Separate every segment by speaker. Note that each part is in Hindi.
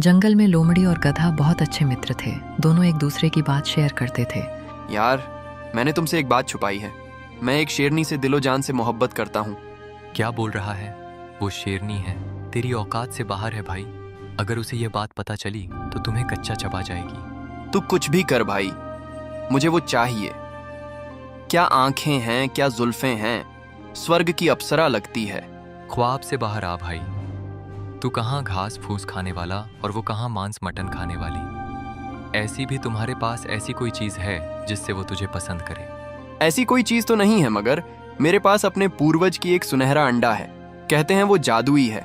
Speaker 1: जंगल में लोमड़ी और गधा बहुत अच्छे मित्र थे। दोनों एक दूसरे की बात शेयर करते थे।
Speaker 2: यार, मैंने तुमसे एक बात छुपाई है। मैं एक शेरनी से दिलो जान से मोहब्बत करता हूँ।
Speaker 3: क्या बोल रहा है? वो शेरनी है, तेरी औकात से बाहर है भाई। अगर उसे ये बात पता चली तो तुम्हें कच्चा चबा जाएगी।
Speaker 2: तू कुछ भी कर भाई, मुझे वो चाहिए। क्या आंखें हैं, क्या जुल्फें हैं, स्वर्ग की अप्सरा लगती है।
Speaker 3: ख्वाब से बाहर आ भाई। तू कहाँ घास फूस खाने वाला और वो कहाँ मांस मटन खाने वाली। ऐसी भी तुम्हारे पास ऐसी कोई चीज है जिससे वो तुझे पसंद करे?
Speaker 2: ऐसी कोई चीज तो नहीं है, मगर मेरे पास अपने पूर्वज की एक सुनहरा अंडा है। कहते हैं वो जादुई है।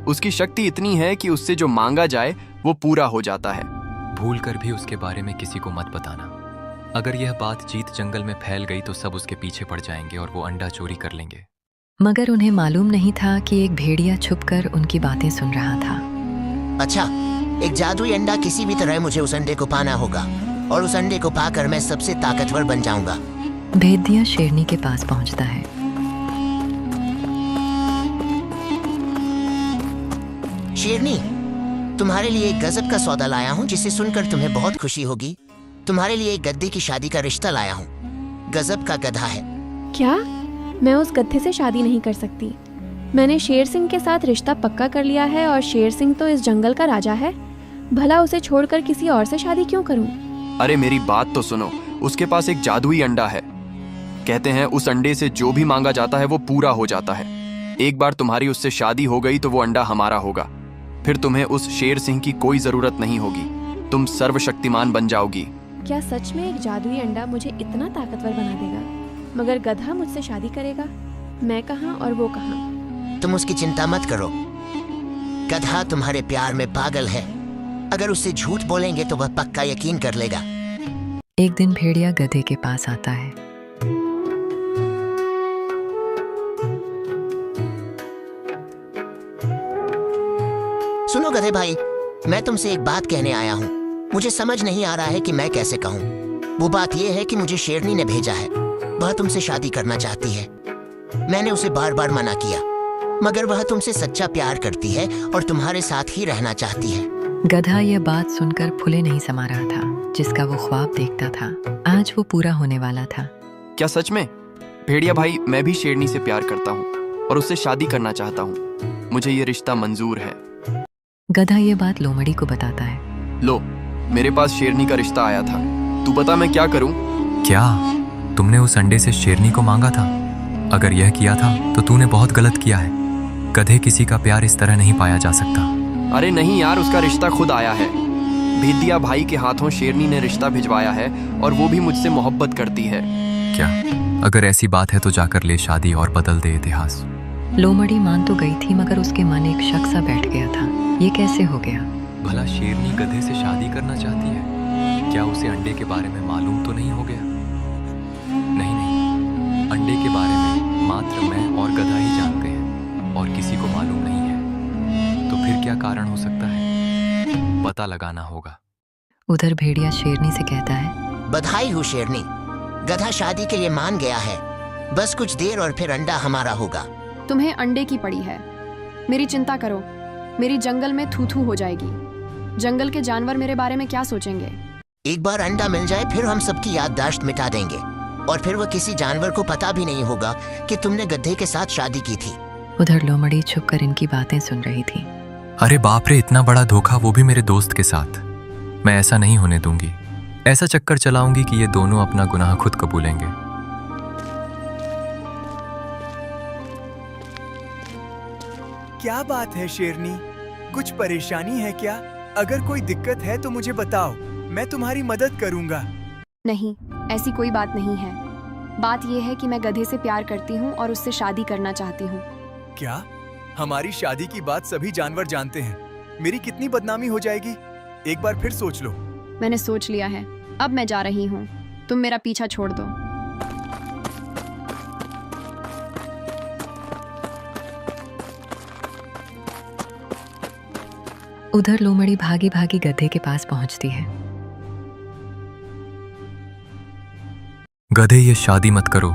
Speaker 2: उसकी शक्ति इतनी है कि उससे जो मांगा जाए वो पूरा हो जाता है।
Speaker 3: भूल कर भी उसके बारे में किसी को मत बताना। अगर यह बातचीत जंगल में फैल गई तो सब उसके पीछे पड़ जाएंगे और वो अंडा चोरी कर लेंगे।
Speaker 1: मगर उन्हें मालूम नहीं था कि एक भेड़िया छुपकर उनकी बातें सुन रहा था।
Speaker 4: अच्छा, एक जादुई अंडा, किसी भी तरह मुझे उस अंडे को पाना होगा और उस अंडे को पाकर मैं सबसे ताकतवर बन जाऊंगा।
Speaker 1: भेड़िया शेरनी के पास पहुंचता है।
Speaker 4: शेरनी, तुम्हारे लिए एक गजब का सौदा लाया हूँ जिसे सुनकर तुम्हें बहुत खुशी होगी। तुम्हारे लिए एक गद्दे की शादी का रिश्ता लाया हूँ। गजब का गधा है।
Speaker 5: क्या? मैं उस गधे से शादी नहीं कर सकती। मैंने शेर सिंह के साथ रिश्ता पक्का कर लिया है और शेर सिंह तो इस जंगल का राजा है। भला उसे छोड़कर किसी और से शादी क्यों करूं?
Speaker 2: अरे मेरी बात तो सुनो। उसके पास एक जादुई अंडा है। कहते हैं उस अंडे से जो भी मांगा जाता है वो पूरा हो जाता है। एक बार तुम्हारी उससे शादी हो गई तो वो अंडा हमारा होगा। फिर तुम्हें उस शेर सिंह की कोई जरूरत नहीं होगी। तुम सर्वशक्तिमान बन जाओगी।
Speaker 5: क्या सच में एक जादुई अंडा मुझे इतना ताकतवर बना देगा? मगर गधा मुझसे शादी करेगा, मैं कहाँ और वो कहाँ?
Speaker 4: तुम उसकी चिंता मत करो। गधा तुम्हारे प्यार में पागल है। अगर उससे झूठ बोलेंगे तो वह पक्का यकीन कर लेगा।
Speaker 1: एक दिन भेड़िया गधे के पास आता है।
Speaker 4: सुनो गधे भाई, मैं तुमसे एक बात कहने आया हूँ। मुझे समझ नहीं आ रहा है कि मैं कैसे कहूँ। वो बात यह है कि मुझे शेरनी ने भेजा है। वह तुमसे शादी करना चाहती है। मैंने उसे बार बार मना किया, मगर वह तुमसे सच्चा प्यार करती है और तुम्हारे साथ ही रहना चाहती है।
Speaker 1: गधा यह बात सुनकर फूले नहीं समा रहा था। जिसका वो ख्वाब देखता था, आज वो पूरा होने वाला था।
Speaker 2: क्या सच में? भेड़िया भाई, मैं भी शेरनी से प्यार करता हूँ और उससे शादी करना चाहता हूँ। मुझे ये रिश्ता मंजूर है।
Speaker 1: गधा ये बात लोमड़ी को बताता है।
Speaker 2: लो, मेरे पास शेरनी का रिश्ता आया था। तू बता मैं क्या करूँ?
Speaker 3: क्या तुमने उस अंडे से शेरनी को मांगा था? अगर यह किया था तो तूने बहुत गलत किया है। गधे किसी का प्यार इस तरह नहीं पाया जा सकता।
Speaker 2: अरे नहीं यार, उसका रिश्ता खुद आया है। भेदिया भाई के हाथों शेरनी ने रिश्ता भिजवाया है और वो भी मुझसे मोहब्बत करती है।
Speaker 3: क्या? अगर ऐसी बात है तो जाकर ले शादी और बदल दे इतिहास।
Speaker 1: लोमड़ी मान तो गई थी, मगर उसके मन एक शक सा बैठ गया था। ये कैसे हो गया?
Speaker 3: भला शेरनी गधे से शादी करना चाहती है? क्या उसे अंडे के बारे में मालूम तो नहीं हो गया? नहीं नहीं, अंडे के बारे में मात्र मैं और गधा ही जानते हैं और किसी को मालूम नहीं है। तो फिर क्या कारण हो सकता है? पता लगाना होगा।
Speaker 1: उधर भेड़िया शेरनी से कहता है,
Speaker 4: बधाई हो शेरनी, गधा शादी के लिए मान गया है। बस कुछ देर और फिर अंडा हमारा होगा।
Speaker 6: तुम्हें अंडे की पड़ी है। मेरी चिंता करो, मेरी जंगल में थू थू हो जाएगी। जंगल के जानवर मेरे बारे में क्या सोचेंगे?
Speaker 4: एक बार अंडा मिल जाए फिर हम सबकी याददाश्त मिटा देंगे और फिर वह किसी जानवर को पता भी नहीं होगा कि तुमने गधे के साथ शादी की थी।
Speaker 1: उधर लोमड़ी छुपकर इनकी बातें सुन रही थी।
Speaker 3: अरे बाप रे, इतना बड़ा धोखा, वो भी मेरे दोस्त के साथ। मैं ऐसा नहीं होने दूंगी। ऐसा चक्कर चलाऊंगी कि ये दोनों अपना गुनाह खुद कबूलेंगे।
Speaker 7: क्या बात है शेरनी, कुछ परेशानी है क्या? अगर कोई दिक्कत है तो मुझे बताओ, मैं तुम्हारी मदद करूंगा।
Speaker 6: नहीं, ऐसी कोई बात नहीं है। बात यह है कि मैं गधे से प्यार करती हूँ और उससे शादी करना चाहती हूँ।
Speaker 7: क्या? हमारी शादी की बात सभी जानवर जानते हैं। मेरी कितनी बदनामी हो जाएगी। एक बार फिर सोच लो।
Speaker 6: मैंने सोच लिया है, अब मैं जा रही हूँ। तुम मेरा पीछा छोड़ दो।
Speaker 1: उधर लोमड़ी भागी भागी गधे के पास पहुंचती है।
Speaker 3: गधे, ये शादी मत करो।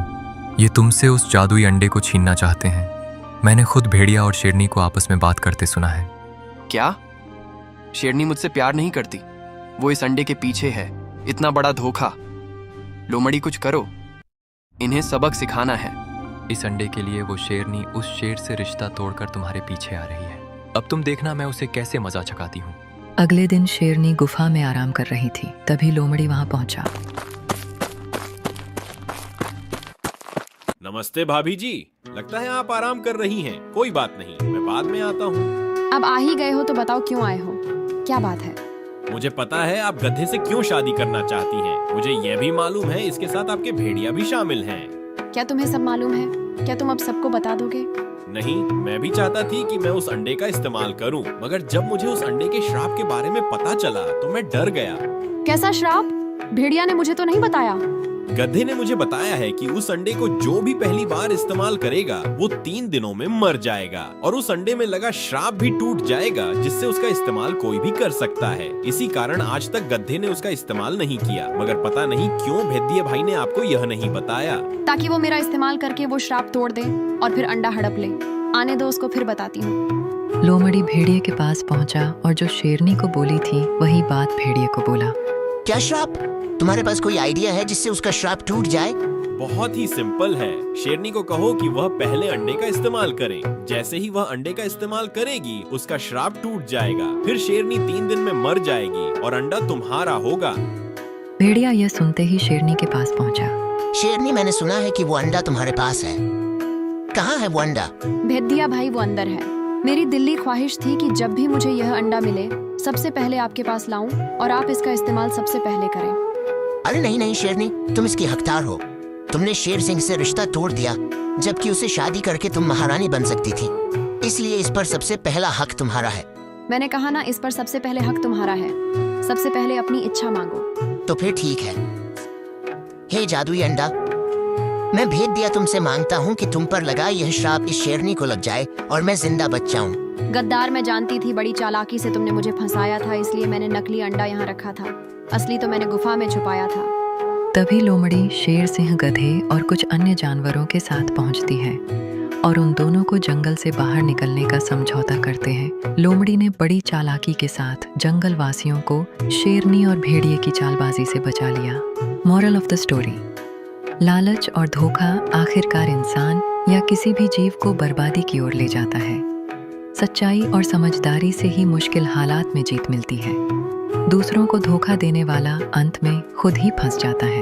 Speaker 3: ये तुमसे उस जादुई अंडे को छीनना चाहते हैं। मैंने खुद भेड़िया और शेरनी को आपस में बात करते सुना है।
Speaker 2: क्या? शेरनी मुझसे प्यार नहीं करती, वो इस अंडे के पीछे है। इतना बड़ा धोखा। लोमड़ी कुछ करो, इन्हें सबक सिखाना है।
Speaker 3: इस अंडे के लिए वो शेरनी उस शेर से रिश्ता तोड़कर तुम्हारे पीछे आ रही है। अब तुम देखना मैं उसे कैसे मजा चकाती हूँ।
Speaker 1: अगले दिन शेरनी गुफा में आराम कर रही थी, तभी लोमड़ी वहां पहुंचा।
Speaker 8: नमस्ते भाभी जी, लगता है आप आराम कर रही हैं। कोई बात नहीं, मैं बाद में आता हूँ।
Speaker 6: अब आ ही गए हो तो बताओ क्यों आए हो, क्या बात है?
Speaker 8: मुझे पता है आप गधे से क्यों शादी करना चाहती हैं। मुझे यह भी मालूम है इसके साथ आपके भेड़िया भी शामिल हैं।
Speaker 6: क्या तुम्हें सब मालूम है? क्या तुम अब सबको बता दोगे?
Speaker 8: नहीं, मैं भी चाहता थी कि मैं उस अंडे का इस्तेमाल करूं, मगर जब मुझे उस अंडे के श्राप के बारे में पता चला तो मैं डर गया।
Speaker 6: कैसा श्राप? भेड़िया ने मुझे तो नहीं बताया।
Speaker 8: गधे ने मुझे बताया है कि उस अंडे को जो भी पहली बार इस्तेमाल करेगा वो 3 दिनों में मर जाएगा और उस अंडे में लगा श्राप भी टूट जाएगा, जिससे उसका इस्तेमाल कोई भी कर सकता है। इसी कारण आज तक गधे ने उसका इस्तेमाल नहीं किया, मगर पता नहीं क्यों भेदिया भाई ने आपको यह नहीं बताया।
Speaker 6: ताकि वो मेरा इस्तेमाल करके वो श्राप तोड़ दे और फिर अंडा हड़प ले। आने दो उसको, फिर बताती हूँ।
Speaker 1: लोमड़ी भेड़िए के पास पहुंचा और जो शेरनी को बोली थी वही बात भेड़िए को बोला।
Speaker 4: क्या श्राप? तुम्हारे पास कोई आइडिया है जिससे उसका श्राप टूट जाए?
Speaker 8: बहुत ही सिंपल है। शेरनी को कहो कि वह पहले अंडे का इस्तेमाल करे। जैसे ही वह अंडे का इस्तेमाल करेगी उसका श्राप टूट जाएगा। फिर शेरनी 3 दिन में मर जाएगी और अंडा तुम्हारा होगा।
Speaker 1: भेड़िया यह सुनते ही शेरनी के पास पहुंचा।
Speaker 4: शेरनी, मैंने सुना है कि वो अंडा तुम्हारे पास है। कहाँ है वो अंडा?
Speaker 6: भेदिया भाई वो अंदर है। मेरी दिल्ली ख्वाहिश थी कि जब भी मुझे यह अंडा मिले सबसे पहले आपके पास लाऊं और आप इसका इस्तेमाल सबसे पहले करें।
Speaker 4: अरे नहीं नहीं शेरनी, तुम इसकी हकदार हो। तुमने शेर सिंह से रिश्ता तोड़ दिया, जबकि उसे शादी करके तुम महारानी बन सकती थी। इसलिए इस पर सबसे पहला हक तुम्हारा है।
Speaker 6: मैंने कहा ना, इस पर सबसे पहले हक तुम्हारा है। सबसे पहले अपनी इच्छा मांगो।
Speaker 4: तो फिर ठीक है। हे जादुई अंडा, मैं भेद दिया तुमसे मांगता हूँ कि तुम पर लगा यह श्राप इस शेरनी को लग जाए और मैं जिंदा बच जाऊं।
Speaker 6: गद्दार, मैं जानती थी बड़ी चालाकी से तुमने मुझे फंसाया था, इसलिए मैंने नकली अंडा यहाँ रखा था। असली तो मैंने गुफा में छुपाया था।
Speaker 1: तभी लोमड़ी शेर, सिंह, गधे और कुछ अन्य जानवरों के साथ पहुंचती है और उन दोनों को जंगल से बाहर निकलने का समझौता करते हैं। लोमड़ी ने बड़ी चालाकी के साथ जंगल वासियों को शेरनी और भेड़िए की चालबाजी से बचा लिया। मॉरल ऑफ द स्टोरी: लालच और धोखा आखिरकार इंसान या किसी भी जीव को बर्बादी की ओर ले जाता है। सच्चाई और समझदारी से ही मुश्किल हालात में जीत मिलती है। दूसरों को धोखा देने वाला अंत में खुद ही फंस जाता है।